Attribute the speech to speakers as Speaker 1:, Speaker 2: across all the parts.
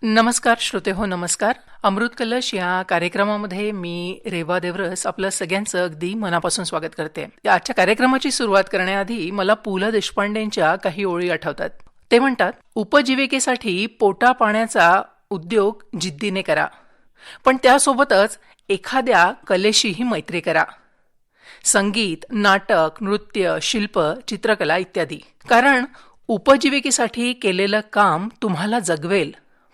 Speaker 1: नमस्कार श्रोते हो, नमस्कार. अमृत कलश या कार्यक्रमामध्ये मी रेवा देवरस आपलं सगळ्यांचं अगदी मनापासून स्वागत करते. आजच्या कार्यक्रमाची सुरुवात करण्याआधी मला पु ल देशपांडेंच्या काही ओळी आठवतात. ते म्हणतात, उपजीविकेसाठी पोटा पाण्याचा उद्योग जिद्दीने करा, पण त्यासोबतच एखाद्या कलेशीही मैत्री करा. संगीत, नाटक, नृत्य, शिल्प, चित्रकला इत्यादी. कारण उपजीविकेसाठी केलेलं काम तुम्हाला जगवेल,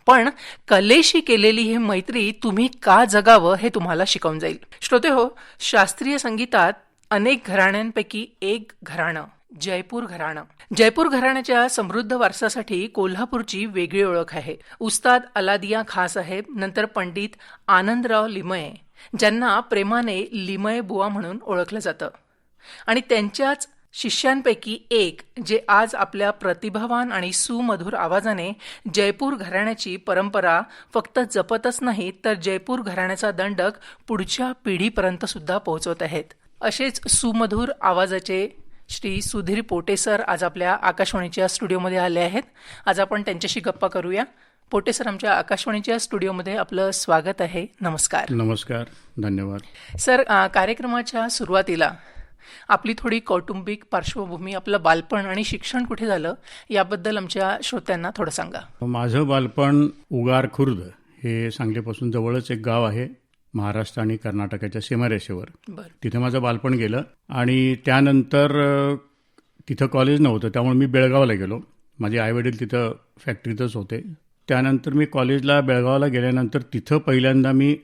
Speaker 1: पण कलेशी केलेली ही मैत्री तुम्ही का जगावं हे तुम्हाला शिकवून जाईल. श्रोते हो, शास्त्रीय संगीतात अनेक घराण्यांपैकी एक घराणं जयपूर घराणं. जयपूर घराण्याच्या समृद्ध वारसासाठी कोल्हापूरची वेगळी ओळख आहे. उस्ताद अलादिया खां साहेब, नंतर पंडित आनंदराव लिमये, ज्यांना प्रेमाने लिमये बुवा म्हणून ओळखलं जातं, आणि त्यांच्याच शिष्यांपैकी एक जे आज आपल्या प्रतिभावान आणि सुमधुर आवाजाने जयपूर घराण्याची परंपरा फक्त जपतच नाहीत, तर जयपूर घराण्याचा दंडक पुढच्या पिढीपर्यंत सुद्धा पोहोचवत आहेत. असेच सुमधुर आवाजाचे श्री सुधीर पोटे सर आज आपल्या आकाशवाणीच्या स्टुडिओमध्ये आले आहेत. आज आपण त्यांच्याशी गप्पा करूया. पोटे सर, आमच्या आकाशवाणीच्या स्टुडिओमध्ये आपलं स्वागत आहे. नमस्कार.
Speaker 2: नमस्कार, धन्यवाद.
Speaker 1: सर, कार्यक्रमाच्या सुरुवातीला आपली थोडी कौटुंबिक पार्श्वभूमी, आपलं बालपण आणि शिक्षण कुठे झालं याबद्दल आमच्या श्रोत्यांना थोडं सांगा.
Speaker 2: माझं बालपण उगार खुर्द हे सांगलीपासून जवळच एक गाव आहे, महाराष्ट्र आणि कर्नाटकाच्या सीमारेषेवर. तिथे माझं बालपण गेलं आणि त्यानंतर तिथं कॉलेज नव्हतं, त्यामुळे मी बेळगावला गेलो. माझे आईवडील तिथं फॅक्टरीतच होते. त्यानंतर मी कॉलेजला बेळगावला गेल्यानंतर तिथं पहिल्यांदा मी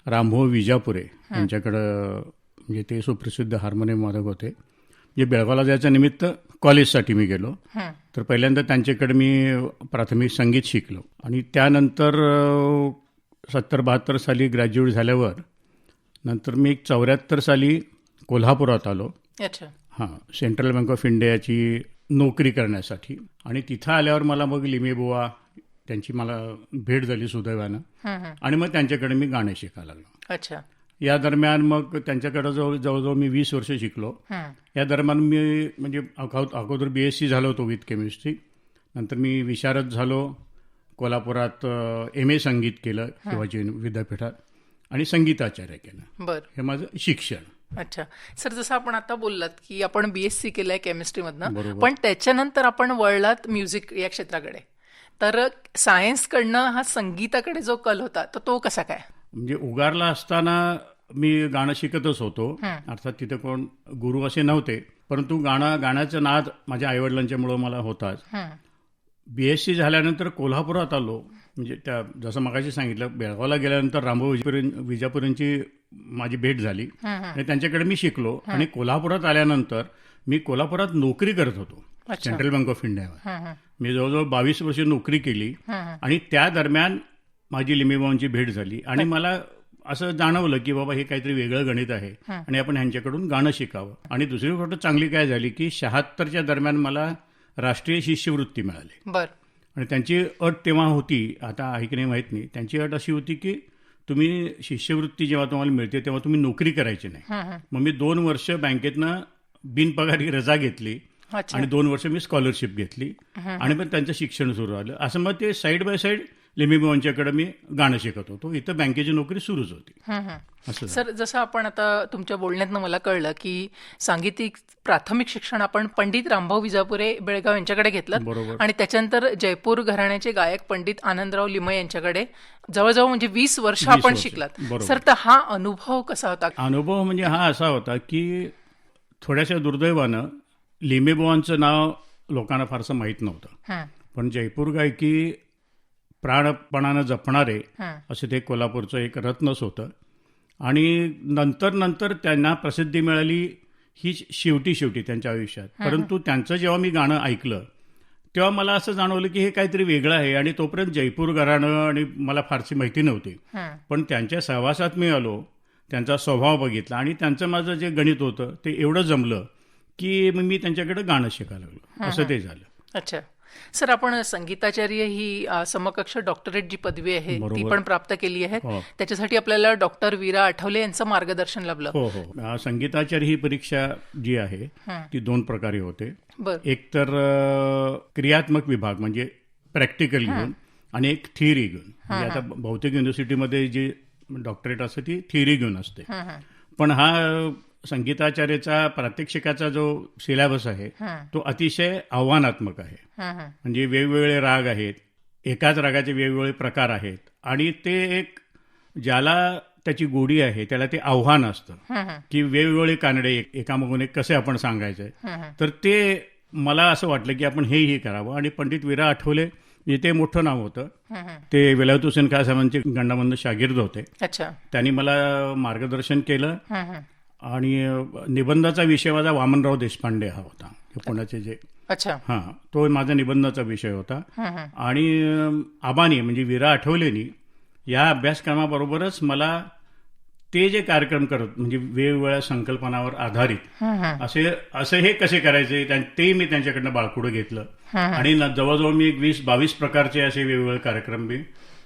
Speaker 2: रामभाऊ विजापुरे यांच्याकडं, म्हणजे ते सुप्रसिद्ध हार्मोनियम वादक होते, जे बेळगावला जायचं निमित्त कॉलेजसाठी मी गेलो. तर पहिल्यांदा त्यांच्याकडे मी प्राथमिक संगीत शिकलो आणि त्यानंतर 70-72 साली ग्रॅज्युएट झाल्यावर नंतर मी 74 साली कोल्हापुरात आलो. सेंट्रल बँक ऑफ इंडियाची नोकरी करण्यासाठी. आणि तिथं आल्यावर मला मग लिमे बुवा त्यांची मला भेट झाली सुदैवानं, आणि मग त्यांच्याकडे मी गाणं शिकायला लागलो. या दरम्यान मग त्यांच्याकडे जवळजवळ मी 20 वर्ष शिकलो. या दरम्यान मी म्हणजे अगोदर BSc झालो होतो विथ केमिस्ट्री. नंतर मी विशारद झालो. कोल्हापुरात MA संगीत केलं शिवाजी विद्यापीठात आणि संगीताचार्य केलं. हे माझं शिक्षण.
Speaker 1: अच्छा सर, जसं आपण आता बोललात की आपण BSc केलंय केमिस्ट्रीमधनं, पण त्याच्यानंतर आपण वळलात म्युझिक या क्षेत्राकडे. तर सायन्सकडनं हा संगीताकडे जो कल होता तर तो कसा काय?
Speaker 2: म्हणजे उगारला असताना मी गाणं शिकतच होतो. अर्थात तिथे कोण गुरु असे नव्हते, परंतु गाण्याचा नाद माझ्या आईवडिलांच्यामुळं मला होताच. BSc झाल्यानंतर कोल्हापुरात आलो. म्हणजे त्या जसं मगाशी सांगितलं, बेळगावला गेल्यानंतर रामभाऊ विजापुरेंची माझी भेट झाली आणि त्यांच्याकडे मी शिकलो. आणि कोल्हापुरात आल्यानंतर मी कोल्हापुरात नोकरी करत होतो सेंट्रल बँक ऑफ इंडियावर. मी जवळजवळ 22 वर्ष नोकरी केली आणि त्या दरम्यान माझी लिमेबाऊंची भेट झाली आणि मला असं जाणवलं की बाबा हे काहीतरी वेगळं गणित आहे आणि आपण ह्यांच्याकडून गाणं शिकावं. आणि दुसरी गोष्ट चांगली काय झाली की 76च्या दरम्यान मला राष्ट्रीय शिष्यवृत्ती मिळाली. आणि त्यांची अट तेव्हा होती, आता आहे की नाही माहीत नाही, त्यांची अट अशी होती की तुम्ही शिष्यवृत्ती जेव्हा तुम्हाला मिळते तेव्हा तुम्ही नोकरी करायची नाही. मग मी 2 वर्ष बँकेतनं बिनपगारी रजा घेतली आणि 2 वर्ष मी स्कॉलरशिप घेतली आणि मग त्यांचं शिक्षण सुरू झालं. असं मग ते साईड बाय साईड लिमेबाऊंच्याकडे मी गाणं शिकत होतो. इथं बँकेची नोकरी सुरूच होती.
Speaker 1: सर, जसं आपण आता तुमच्या बोलण्यातनं मला कळलं की सांगीतिक प्राथमिक शिक्षण आपण पंडित रामभाऊ विजापुरे बेळगाव यांच्याकडे घेतलं आणि त्याच्यानंतर जयपूर घराण्याचे गायक पंडित आनंदराव लिमये यांच्याकडे जवळजवळ म्हणजे 20 वर्ष आपण शिकलात. सर, तर हा अनुभव कसा होता?
Speaker 2: अनुभव म्हणजे हा असा होता की थोड्याशा दुर्दैवानं लिमेबुवांचं नाव लोकांना फारसं माहीत नव्हतं, पण जयपूर गायकी प्राणपणानं जपणारे असे ते कोल्हापूरचं एक रत्नच होतं. आणि नंतर त्यांना प्रसिद्धी मिळाली ही शेवटी त्यांच्या आयुष्यात. परंतु त्यांचं जेव्हा मी गाणं ऐकलं तेव्हा मला असं जाणवलं की हे काहीतरी वेगळं आहे. आणि तोपर्यंत जयपूर घराणं आणि मला फारशी माहिती नव्हती, पण त्यांच्या सहवासात मी आलो, त्यांचा स्वभाव बघितला आणि त्यांचं माझं जे गणित होतं ते एवढं जमलं की मग मी त्यांच्याकडे गाणं शिकायला लागलो. असं ते झालं.
Speaker 1: अच्छा सर, आपण संगीताचार्य ही समकक्ष डॉक्टरेट जी पदवी आहे ती पण प्राप्त केली आहे. त्याच्यासाठी आपल्याला डॉक्टर वीरा आठवले यांचं मार्गदर्शन लाभलं.
Speaker 2: हो. संगीताचार्य ही परीक्षा जी आहे ती 2 प्रकारे होते. एक तर क्रियात्मक विभाग म्हणजे प्रॅक्टिकल घेऊन, आणि एक थिअरी घेऊन. म्हणजे आता बहुतेक युनिव्हर्सिटीमध्ये जी डॉक्टरेट असते ती थिअरी घेऊन असते. पण हा संगीताचार्याचा प्रात्यक्षिकाचा जो सिलेबस आहे तो अतिशय आव्हानात्मक आहे. म्हणजे वेगवेगळे राग आहेत, एकाच रागाचे वेगवेगळे प्रकार आहेत आणि ते एक ज्याला त्याची गोडी आहे त्याला ते आव्हान असतं की वेगवेगळे कानडे एकामागून एक कसे आपण सांगायचे. तर ते मला असं वाटलं की आपण हेही करावं. आणि पंडित विरा आठवले म्हणजे ते मोठं नाव होतं. ते वेलायत हुसेन खान साहेबांचे गंडाबंद शागिर्द होते. त्यांनी मला मार्गदर्शन केलं आणि निबंधाचा विषय माझा वामनराव देशपांडे हा होता, पुण्याचे जे. हां, तो माझा निबंधाचा विषय होता. आणि आबानी म्हणजे विरा आठवलेनी या अभ्यासक्रमाबरोबरच मला ते जे कार्यक्रम करत म्हणजे वेगवेगळ्या संकल्पनावर आधारित असे हे कसे करायचे ते मी त्यांच्याकडनं बाळकुडं घेतलं. आणि जवळजवळ मी 20-22 प्रकारचे असे वेगवेगळे कार्यक्रम मी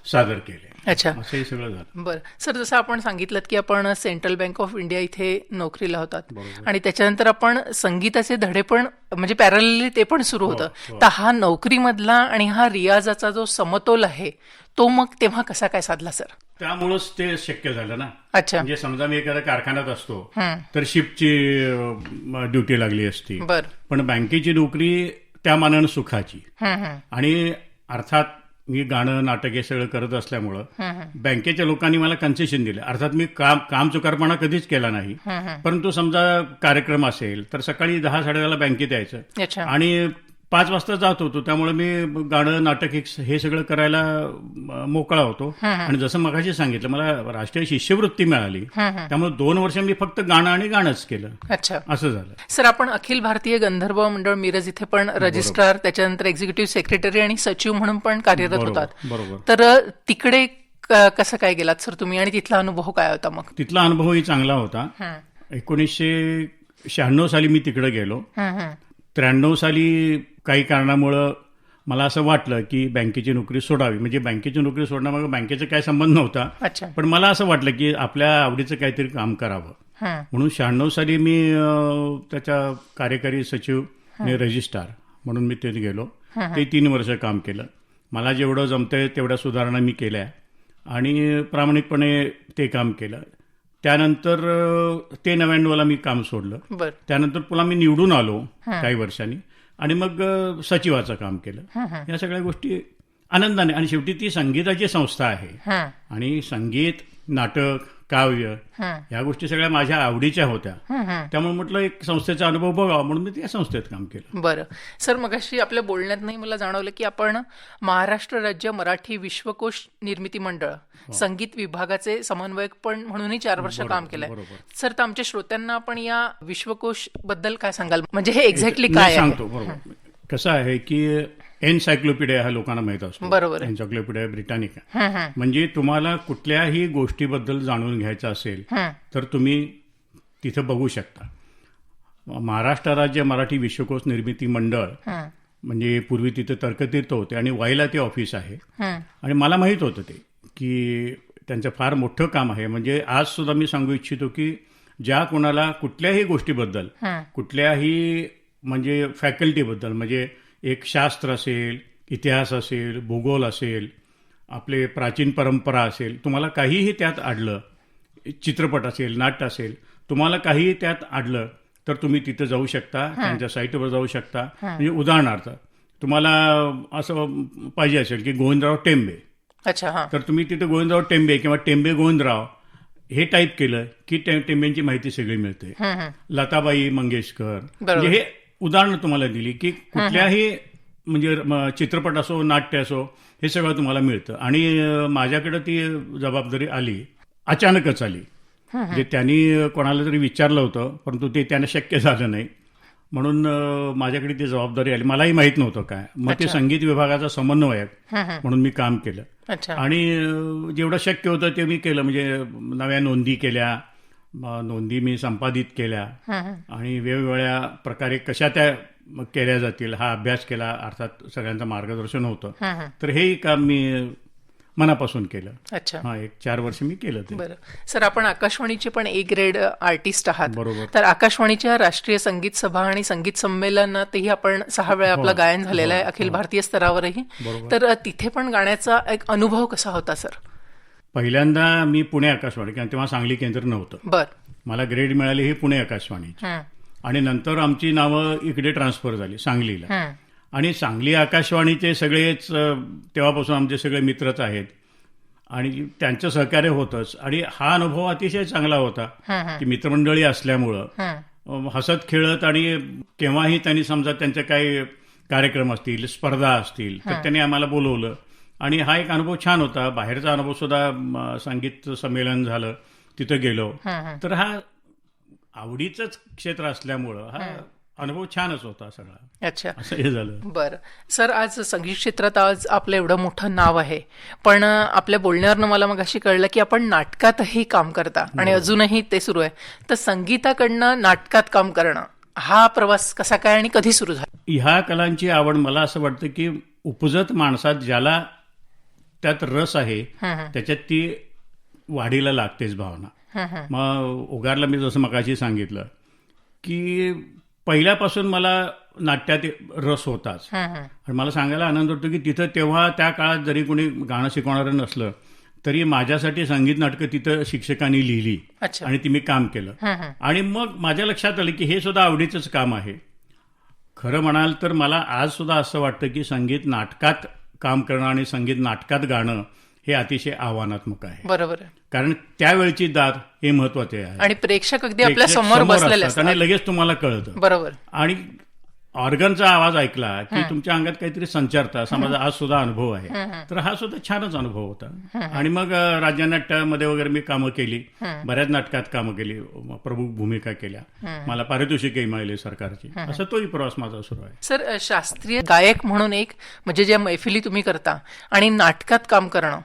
Speaker 2: सादर केले. असं हे सगळं झालं.
Speaker 1: बरं सर, जसं आपण सांगितलं की आपण सेंट्रल बँक ऑफ इंडिया इथे नोकरीला होतात आणि त्याच्यानंतर आपण संगीताचे धडे पण म्हणजे पॅरलली ते पण सुरू होतं. तर हा नोकरीमधला आणि हा रियाजाचा जो समतोल आहे तो मग तेव्हा कसा काय साधला सर?
Speaker 2: त्यामुळंच ते शक्य झालं ना. म्हणजे समजा मी एखाद्या कारखान्यात असतो तर शिफ्टची ड्युटी लागली असती, पण बँकेची नोकरी त्या मानानं सुखाची. आणि अर्थात मी गाणं नाटक हे सगळं करत असल्यामुळं बँकेच्या लोकांनी मला कन्सेशन दिलं. अर्थात मी काम चुकारपणा कधीच केला नाही, परंतु समजा कार्यक्रम असेल तर सकाळी 10-10:30 बँकेत यायचं आणि 5 वाजता जात होतो. त्यामुळे मी गाणं नाटक हे सगळं करायला मोकळा होतो. आणि जसं मगाशी सांगितलं मला राष्ट्रीय शिष्यवृत्ती मिळाली, त्यामुळे 2 वर्ष मी फक्त गाणं आणि गाणंच केलं. असं झालं.
Speaker 1: सर, आपण अखिल भारतीय गंधर्व मंडळ मिरज इथे पण रजिस्ट्रार, त्याच्यानंतर एक्झिक्युटिव्ह सेक्रेटरी आणि सचिव म्हणून पण कार्यरत होतात. तर तिकडे कसं काय गेलात सर तुम्ही आणि तिथला अनुभव काय होता? मग
Speaker 2: तिथला अनुभवही चांगला होता. 1996 साली मी तिकडे गेलो. 93 साली काही कारणामुळं मला असं वाटलं की बँकेची नोकरी सोडावी. म्हणजे बँकेची नोकरी सोडण्यामागे बँकेचा काय संबंध नव्हता, पण मला असं वाटलं की आपल्या आवडीचं काहीतरी काम करावं. म्हणून 96 साली मी त्याच्या कार्यकारी सचिव रजिस्ट्रार म्हणून मी तिथे गेलो. ते 3 वर्ष काम केलं. मला जेवढं जमतंय तेवढ्या सुधारणा मी केल्या आणि प्रामाणिकपणे ते काम केलं. त्यानंतर ते 99ला मी काम सोडलं. त्यानंतर पुन्हा मी निवडून आलो काही वर्षांनी आणि मग सचिवाचं काम केलं. या सगळ्या गोष्टी आनंदाने. आणि शेवटी ती संगीताची संस्था आहे आणि संगीत, नाटक, काव्य या गोष्टी सगळ्या माझ्या आवडीच्या होत्या. त्यामुळे म्हटलं एक संस्थेचा अनुभव बघावा म्हणून मी त्या संस्थेत काम केलं.
Speaker 1: बरं सर, मगाशी आपल्या बोलण्यात नाही मला जाणवलं की आपण महाराष्ट्र राज्य मराठी विश्वकोश निर्मिती मंडळ संगीत विभागाचे समन्वयक पण म्हणूनही 4 वर्ष काम केलंय. सर, तर आमच्या श्रोत्यांना आपण या विश्वकोश बद्दल काय सांगाल? म्हणजे हे एक्झॅक्टली काय
Speaker 2: सांगतो. बरोबर. कसं आहे की एनसायक्लोपीडिया हा लोकांना माहित असतो.
Speaker 1: बरोबर.
Speaker 2: Encyclopaedia Britannica. म्हणजे तुम्हाला कुठल्याही गोष्टीबद्दल जाणून घ्यायचं असेल तर तुम्ही तिथं बघू शकता. महाराष्ट्र राज्य मराठी विश्वकोश निर्मिती मंडळ म्हणजे पूर्वी तिथे तर्कतीर्थ होते आणि वाईला ते ऑफिस आहे. आणि मला माहित होतं ते की त्यांचं फार मोठं काम आहे. म्हणजे आज सुद्धा मी सांगू इच्छितो की ज्या कोणाला कुठल्याही गोष्टीबद्दल, कुठल्याही म्हणजे फॅकल्टीबद्दल, म्हणजे एक शास्त्र असेल, इतिहास असेल, भूगोल असेल, आपले प्राचीन परंपरा असेल, तुम्हाला काहीही त्यात अडलं, चित्रपट असेल, नाट्य असेल, तुम्हाला काहीही त्यात अडलं तर तुम्ही तिथं जाऊ शकता, त्यांच्या साईटवर जाऊ शकता. म्हणजे उदाहरणार्थ तुम्हाला असं पाहिजे असेल की गोविंदराव टेंबे, तर तुम्ही तिथं गोविंदराव टेंबे किंवा टेंबे गोविंदराव हे टाईप केलं की टेंबेंची माहिती सगळी मिळते. लताबाई मंगेशकर, म्हणजे हे उदाहरणं तुम्हाला दिली की कुठल्याही म्हणजे चित्रपट असो, नाट्य असो, हे सगळं तुम्हाला मिळतं. आणि माझ्याकडे ती जबाबदारी आली, अचानकच आली. म्हणजे त्यांनी कोणाला तरी विचारलं होतं परंतु ते त्यांना शक्य झालं नाही म्हणून माझ्याकडे ती जबाबदारी आली. मलाही माहित नव्हतं काय. मग ते संगीत विभागाचा समन्वयक म्हणून मी काम केलं आणि जेवढं शक्य होतं ते मी केलं. म्हणजे नव्या नोंदी केल्या, नोंदी मी संपादित केल्या आणि वेगवेगळ्या प्रकारे कशा त्या केल्या जातील हा अभ्यास केला. अर्थात सगळ्यांचं मार्गदर्शन होतं. तर हेही काम मी मनापासून केलं.
Speaker 1: अच्छा.
Speaker 2: हा, एक 4 वर्ष मी केलं ते.
Speaker 1: बरं सर, आपण आकाशवाणीचे पण ए ग्रेड आर्टिस्ट आहात.
Speaker 2: बरोबर.
Speaker 1: तर आकाशवाणीच्या राष्ट्रीय संगीत सभा आणि संगीत संमेलनातही आपण 6 वेळा आपलं गायन झालेलं आहे, अखिल भारतीय स्तरावरही. तर तिथे पण गाण्याचा एक अनुभव कसा होता सर?
Speaker 2: पहिल्यांदा मी पुणे आकाशवाणी, कारण तेव्हा सांगली केंद्र नव्हतं.
Speaker 1: बर.
Speaker 2: मला ग्रेड मिळाली ही पुणे आकाशवाणीची, आणि नंतर आमची नावं इकडे ट्रान्सफर झाली सांगलीला. आणि सांगली आकाशवाणीचे सगळेच तेव्हापासून आमचे सगळे मित्रच आहेत आणि त्यांचं सहकार्य होतंच. आणि हा अनुभव अतिशय चांगला होता की मित्रमंडळी असल्यामुळं हसत खेळत, आणि केव्हाही त्यांनी समजा त्यांचे काही कार्यक्रम असतील, स्पर्धा असतील, तर त्यांनी आम्हाला बोलवलं. आणि हा एक अनुभव छान होता. बाहेरचा अनुभव सुद्धा, संगीत संमेलन झालं, तिथं गेलो, तर हा आवडीचंच क्षेत्र असल्यामुळं हा अनुभव छानच होता सगळा.
Speaker 1: अच्छा,
Speaker 2: असं हे झालं.
Speaker 1: बरं सर, आज संगीत क्षेत्रात आज आपलं एवढं मोठं नाव आहे, पण आपल्या बोलण्यावरनं मला मग अशी कळलं की आपण नाटकातही काम करता आणि अजूनही ते सुरू आहे. तर संगीताकडनं नाटकात काम करणं हा प्रवास कसा काय आणि कधी सुरू झाला?
Speaker 2: ह्या कलांची आवड मला असं वाटतं की उपजत माणसात ज्याला त्यात रस आहे त्याच्यात ती वाढीला लागतेच भावना. मग उगारला मी जसं मगाशी सांगितलं की पहिल्यापासून मला नाट्यात रस होताच. आणि मला सांगायला आनंद होतो की तिथं तेव्हा त्या काळात जरी कोणी गाणं शिकवणारं नसलं तरी माझ्यासाठी संगीत नाटकं तिथं शिक्षकांनी लिहिली आणि ती मी काम केलं. आणि मग माझ्या लक्षात आलं की हे सुद्धा आवडीचंच काम आहे. खरं म्हणाल तर मला आज सुद्धा असं वाटतं की संगीत नाटकात काम करणं आणि संगीत नाटकात गाणं हे अतिशय आव्हानात्मक आहे.
Speaker 1: बरोबर आहे.
Speaker 2: कारण त्यावेळची दाद हे महत्वाचे आहे
Speaker 1: आणि प्रेक्षक अगदी आपल्या समोर बसलेले असतात
Speaker 2: आणि लगेच तुम्हाला कळतं.
Speaker 1: बरोबर.
Speaker 2: आणि ऑर्गनचा आवाज ऐकला की तुमच्या अंगात काहीतरी संचारतं, असा माझा आज सुद्धा अनुभव आहे. तर हा सुद्धा छानच अनुभव होता. आणि मग राज्यनाट्यामध्ये वगैरे मी कामं केली, बऱ्याच नाटकात कामं केली, प्रमुख भूमिका केल्या, मला पारितोषिकही मिळाली सरकारची. असा तोही प्रवास माझा सुरू आहे.
Speaker 1: सर, शास्त्रीय गायक म्हणून एक म्हणजे ज्या मैफिली तुम्ही करता आणि नाटकात काम करणं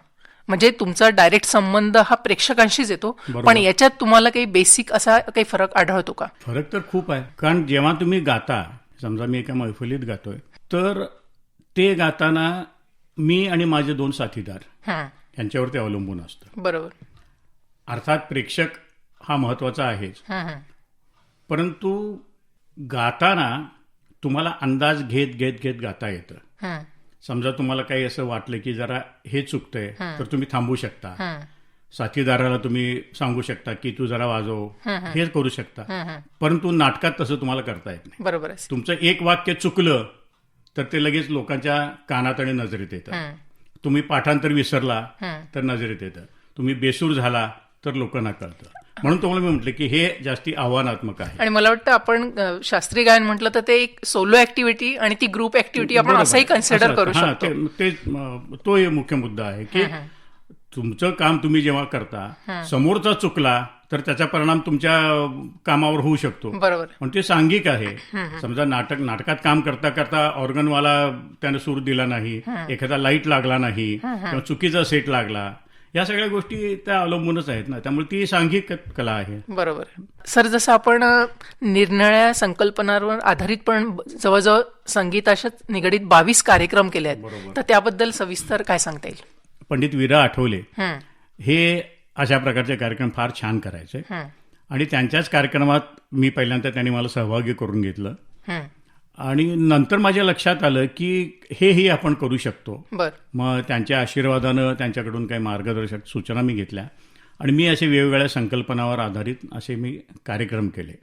Speaker 1: म्हणजे तुमचा डायरेक्ट संबंध हा प्रेक्षकांशीच येतो, पण याच्यात तुम्हाला काही बेसिक असा काही फरक आढळतो का?
Speaker 2: फरक तर खूप आहे. कारण जेव्हा तुम्ही गाता, समजा मी एका मैफिलीत गातोय, तर ते गाताना मी आणि माझे 2 साथीदार यांच्यावरती अवलंबून असतं.
Speaker 1: बरोबर.
Speaker 2: अर्थात प्रेक्षक हा महत्वाचा आहेच, परंतु गाताना तुम्हाला अंदाज घेत घेत घेत गाता येतं. समजा तुम्हाला काही असं वाटलं की जरा हे चुकतंय तर तुम्ही थांबू शकता. साथीदाराला तुम्ही सांगू शकता की तू जरा वाजव, हे करू शकता. परंतु नाटकात तसं तुम्हाला करता येत नाही.
Speaker 1: बरोबर आहे.
Speaker 2: तुमचं एक वाक्य चुकलं तर ते लगेच लोकांच्या कानात आणि नजरेत येतं. तुम्ही पाठांतर विसरला तर नजरेत येतं. तुम्ही बेसूर झाला तर लोकांना कळतं. म्हणून तुम्हाला मी म्हटलं की हे जास्ती आव्हानात्मक आहे.
Speaker 1: आणि मला वाटतं आपण शास्त्रीय गायन म्हटलं तर ते एक सोलो ऍक्टिव्हिटी आणि ती ग्रुप ऍक्टिव्हिटी आपण असंही कन्सिडर करू शकतो.
Speaker 2: तो एक मुख्य मुद्दा आहे की तुमचं काम तुम्ही जेव्हा करता, समोरचा चुकला तर त्याचा परिणाम तुमच्या कामावर होऊ शकतो.
Speaker 1: बरोबर.
Speaker 2: पण ते सांघिक आहे. समजा नाटकात काम करता करता ऑर्गनवाला त्याने सूर दिला नाही, एखादा लाईट लागला नाही किंवा चुकीचा सेट लागला, या सगळ्या गोष्टी त्या अवलंबूनच आहेत ना, त्यामुळे ती सांघिक कला आहे.
Speaker 1: बरोबर. सर, जसं आपण निरनिराळ्या संकल्पनांवर आधारित पण जवळजवळ संगीताशी निगडीत 22 कार्यक्रम केले आहेत, तर त्याबद्दल सविस्तर काय सांगता येईल?
Speaker 2: पंडित विरा आठवले हे अशा प्रकारचे कार्यक्रम फार छान करायचे आणि त्यांच्याच कार्यक्रमात मी पहिल्यांदा त्यांनी मला सहभागी करून घेतलं. आणि नंतर माझ्या लक्षात आलं की हेही आपण करू शकतो. मग त्यांच्या आशीर्वादानं त्यांच्याकडून काही मार्गदर्शक सूचना मी घेतल्या आणि मी असे वेगवेगळ्या संकल्पनावर आधारित असे मी कार्यक्रम केले.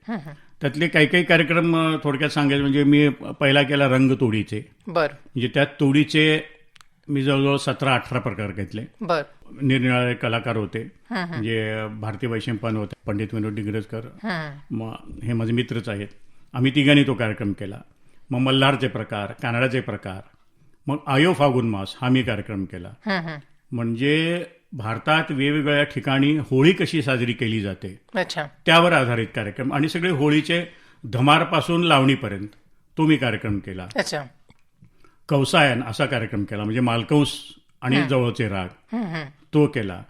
Speaker 2: त्यातले काही काही कार्यक्रम थोडक्यात सांगायचे म्हणजे मी पहिला केला रंगतोडीचे. म्हणजे त्यात तोडीचे मी जवळजवळ 17-18 प्रकार घेतले. निरनिराळे कलाकार होते, म्हणजे भारती वैशंपायन होते, पंडित विनोद डिग्रजकर, मग हे माझे मित्रच आहेत. आम्ही तिघांनी तो कार्यक्रम केला. मग मल्हारचे प्रकार, कानडाचे प्रकार, मग आयो फागुन मास हा मी कार्यक्रम केला. म्हणजे भारतात वेगवेगळ्या ठिकाणी होळी कशी साजरी केली जाते त्यावर आधारित कार्यक्रम आणि सगळे होळीचे धमारपासून लावणीपर्यंत तो मी कार्यक्रम केला. कौसायन असा कार्यक्रम केला, म्हणजे मालकंस आणि जवळचे राग तो केला.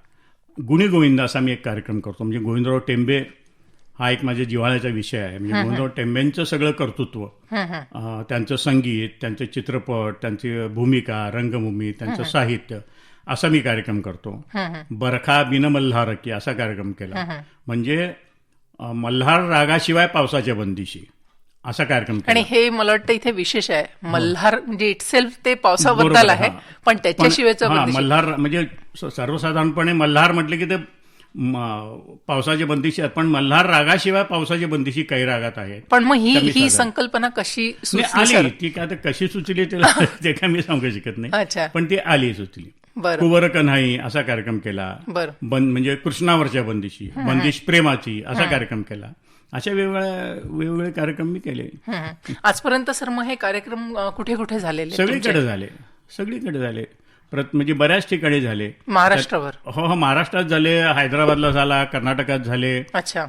Speaker 2: गुणी गोविंद असा मी एक कार्यक्रम करतो, म्हणजे गोविंदराव टेंबे हा एक माझ्या जिव्हाळ्याचा विषय आहे. म्हणजे गोविंदराव टेंबेंचं सगळं कर्तृत्व, त्यांचं संगीत, त्यांचे चित्रपट, त्यांची भूमिका, रंगभूमी, त्यांचं साहित्य असा मी कार्यक्रम करतो. बरखा बिन मल्हार की असा कार्यक्रम केला. म्हणजे मल्हार रागाशिवाय पावसाच्या बंदिशी असा कार्यक्रम केला.
Speaker 1: आणि हे मला वाटतं इथे विशेष आहे. मल्हार म्हणजे इटसेल्फ ते पावसाबद्दल आहे, पण त्याच्याशिवायचं
Speaker 2: मल्हार म्हणजे सर्वसाधारणपणे मल्हार म्हटले की ते पावसाच्या बंदिशी आहेत, पण मल्हार रागाशिवाय पावसाच्या बंदिशी काही रागात आहेत.
Speaker 1: पण मग ही संकल्पना कशी
Speaker 2: आली, ती काय कशी सुचली ते काय मी सांगू शकत नाही, पण ती आली सुचली. कुंवर कन्हाई असा कार्यक्रम केला. म्हणजे कृष्णावरच्या बंदिशी, बंदिश प्रेमाची असा कार्यक्रम केला. अशा वेगवेगळे कार्यक्रम मी केले
Speaker 1: आजपर्यंत. सर मग हे कार्यक्रम कुठे कुठे झालेले?
Speaker 2: सगळीकडे झाले. म्हणजे बऱ्याच ठिकाणी झाले.
Speaker 1: महाराष्ट्रावर?
Speaker 2: हो, महाराष्ट्रात झाले, हैदराबादला झाला, कर्नाटकात झाले.
Speaker 1: अच्छा.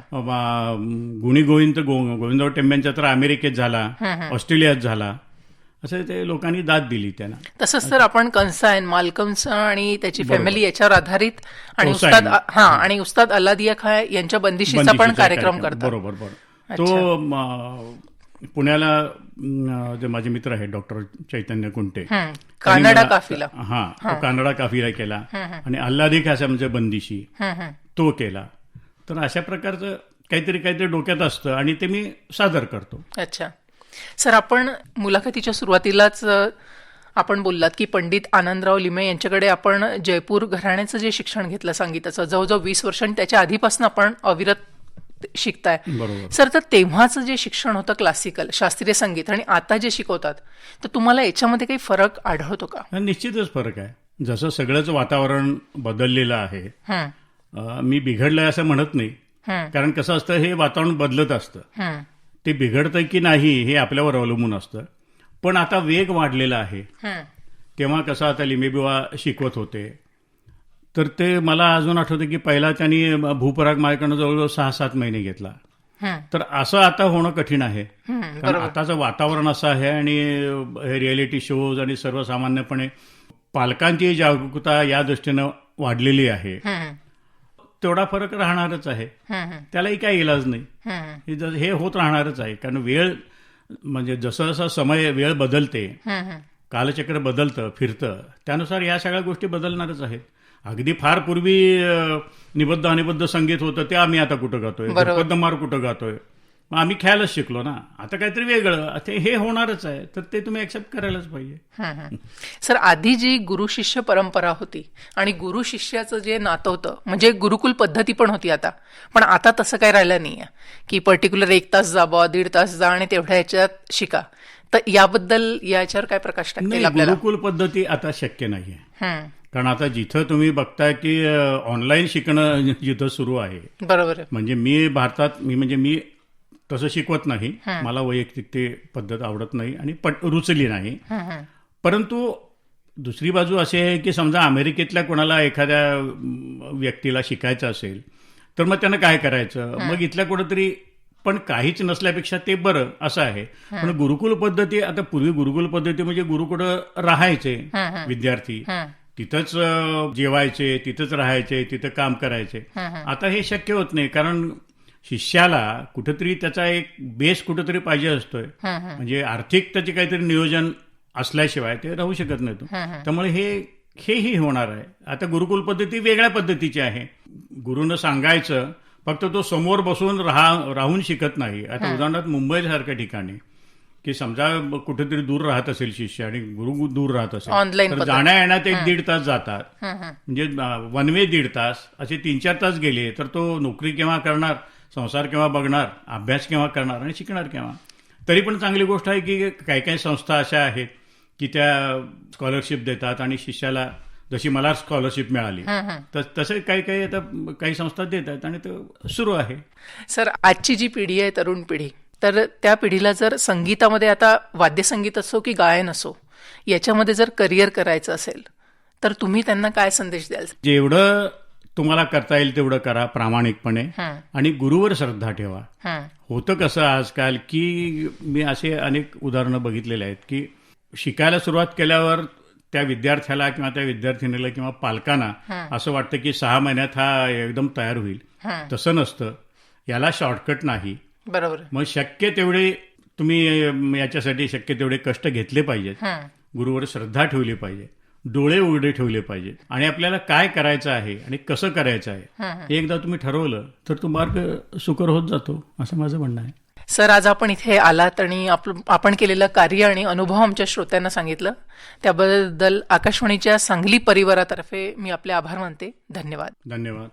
Speaker 2: गुणी गोविंदराव टेंब्यांचा तर अमेरिकेत झाला, ऑस्ट्रेलियात झाला. असं ते लोकांनी दाद दिली त्यांना.
Speaker 1: तसंच तर आपण कंसायन, मालकम्स आणि त्याची फॅमिली याच्यावर आधारित आणि उस्ताद अल्लादिया खां यांच्या बंदिशीचा पण कार्यक्रम करतात.
Speaker 2: बरोबर. तो पुण्याला जे माझे मित्र आहेत डॉक्टर चैतन्य कुंटे,
Speaker 1: कानडा काफिला,
Speaker 2: तो कानडा काफिला केला. आणि अल्लादी खां म्हणजे बंदिशी तो केला. तर अशा प्रकारचं काहीतरी डोक्यात असतं आणि ते मी सादर करतो.
Speaker 1: अच्छा. सर, आपण मुलाखतीच्या सुरुवातीलाच आपण बोललात की पंडित आनंदराव लिमे यांच्याकडे आपण जयपूर घराण्याचं जे शिक्षण घेतलं संगीताचं, जवळजवळ 20 वर्ष, आणि त्याच्या आधीपासून आपण अविरत शिकताय. सर, तर तेव्हाचं जे शिक्षण होतं क्लासिकल शास्त्रीय संगीत आणि आता जे शिकवतात, तर तुम्हाला याच्यामध्ये काही फरक आढळतो का?
Speaker 2: निश्चितच फरक आहे. जसं सगळंच वातावरण बदललेलं आहे. मी बिघडलंय असं म्हणत नाही, कारण कसं असतं, हे वातावरण बदलत असतं. ते बिघडतं की नाही हे आपल्यावर अवलंबून असतं. पण आता वेग वाढलेला आहे. तेव्हा कसं, आता लिमेबुवा शिकवत होते, तर ते मला अजून आठवतं की पहिला त्यांनी भूपराग माझ्याकडनं जवळजवळ 6-7 महिने घेतला. तर असं आता होणं कठीण आहे, कारण आताचं वातावरण असं आहे. आणि रियालिटी शोज आणि सर्वसामान्यपणे पालकांची जागरूकता या दृष्टीनं वाढलेली आहे. तेवढा फरक राहणारच आहे, त्यालाही काही इलाज नाही. हे होत राहणारच आहे, कारण वेळ म्हणजे जसं जसं वेळ बदलते, कालचक्र बदलतं, फिरतं, त्यानुसार या सगळ्या गोष्टी बदलणारच आहेत. अगदी फार पूर्वी निबद्ध अनिबद्ध संगीत होतं, ते आम्ही आता कुठं गातोय, पद्ममार कुठं गातोय, आम्ही खेळायलाच शिकलो ना. आता काहीतरी वेगळं, हे होणारच आहे, तर ते तुम्ही ऍक्सेप्ट करायलाच पाहिजे.
Speaker 1: सर, आधी जी गुरु शिष्य परंपरा होती आणि गुरु शिष्याचं जे नातं होतं, म्हणजे गुरुकुल पद्धती पण होती आता, पण आता तसं काही राहिलं नाहीये की पर्टिक्युलर 1 तास जा, 1.5 तास जा आणि तेवढ्या याच्यात शिका. तर याबद्दल याच्यावर काय प्रकाश टाकतील आपल्याला?
Speaker 2: गुरुकुल पद्धती आता शक्य नाहीये, कारण आता जिथं तुम्ही बघताय की ऑनलाईन शिकणं जिथं सुरू आहे.
Speaker 1: बरोबर.
Speaker 2: म्हणजे मी तसं शिकवत नाही, मला वैयक्तिक ते पद्धत आवडत नाही आणि रुचली नाही. परंतु दुसरी बाजू अशी आहे की समजा अमेरिकेतल्या कोणाला एखाद्या व्यक्तीला शिकायचं असेल, तर मग त्यानं काय करायचं, मग इथल्या कुठंतरी पण काहीच नसल्यापेक्षा ते बरं असं आहे. पण गुरुकुल पद्धती, आता पूर्वी गुरुकुल पद्धती म्हणजे गुरुकुळं राहायचे विद्यार्थी, तिथंच जेवायचे, तिथंच राहायचे, तिथं काम करायचे. आता हे शक्य होत नाही, कारण शिष्याला कुठेतरी त्याचा एक बेस कुठेतरी पाहिजे असतोय. म्हणजे आर्थिक त्याचे काहीतरी नियोजन असल्याशिवाय ते राहू शकत नाही तो. त्यामुळे हेही होणार आहे. आता गुरुकुल पद्धती वेगळ्या पद्धतीची आहे. गुरुनं सांगायचं, फक्त तो समोर बसून राहून शिकत नाही. आता उदाहरणार्थ मुंबईसारख्या ठिकाणी की समजा कुठेतरी दूर राहत असेल शिष्य आणि गुरु दूर राहत असेल, तर जाण्या येण्यात 1-1.5 तास जातात. म्हणजे 1 वे 1.5 तास, असे 3-4 तास गेले तर तो नोकरी केव्हा करणार, संसार केव्हा बघणार, अभ्यास केव्हा करणार आणि शिकणार केव्हा. तरी पण चांगली गोष्ट आहे की काही काही संस्था अशा आहेत की त्या स्कॉलरशिप देतात आणि शिष्याला, जशी मला स्कॉलरशिप मिळाली तसे काही आता काही संस्था देत आहेत आणि ते सुरू आहे.
Speaker 1: सर, आजची जी पिढी आहे, तरुण पिढी, तर त्या पिढीला जर संगीतामध्ये, आता वाद्यसंगीत असो की गायन असो, याच्यामध्ये जर करिअर करायचं असेल, तर तुम्ही त्यांना काय संदेश द्याल?
Speaker 2: जेवढं तुम्हाला करता येईल तेवढं करा प्रामाणिकपणे, आणि गुरुवर श्रद्धा ठेवा. होतं कसं आजकाल की मी असे अनेक उदाहरणं बघितलेले आहेत की शिकायला सुरुवात केल्यावर त्या विद्यार्थ्याला किंवा त्या विद्यार्थिनीला किंवा पालकांना असं वाटतं की 6 महिन्यात हा एकदम तयार होईल. तसं नसतं, याला शॉर्टकट नाही.
Speaker 1: बरोबर.
Speaker 2: मग शक्य तेवढे तुम्ही याच्यासाठी शक्य तेवढे कष्ट घेतले पाहिजेत, गुरुवर श्रद्धा ठेवली पाहिजे. डोळे उघडे ठेवले पाहिजे आणि आपल्याला काय करायचं आहे आणि कसं करायचं आहे हे एकदा तुम्ही ठरवलं तर तो मार्ग सुकर होत जातो, असं माझं म्हणणं आहे.
Speaker 1: सर, आज आपण इथे आलात आणि आपण केलेलं कार्य आणि अनुभव आमच्या श्रोत्यांना सांगितलं, त्याबद्दल आकाशवाणीच्या सांगली परिवारातर्फे मी आपले आभार मानते. धन्यवाद.
Speaker 2: धन्यवाद.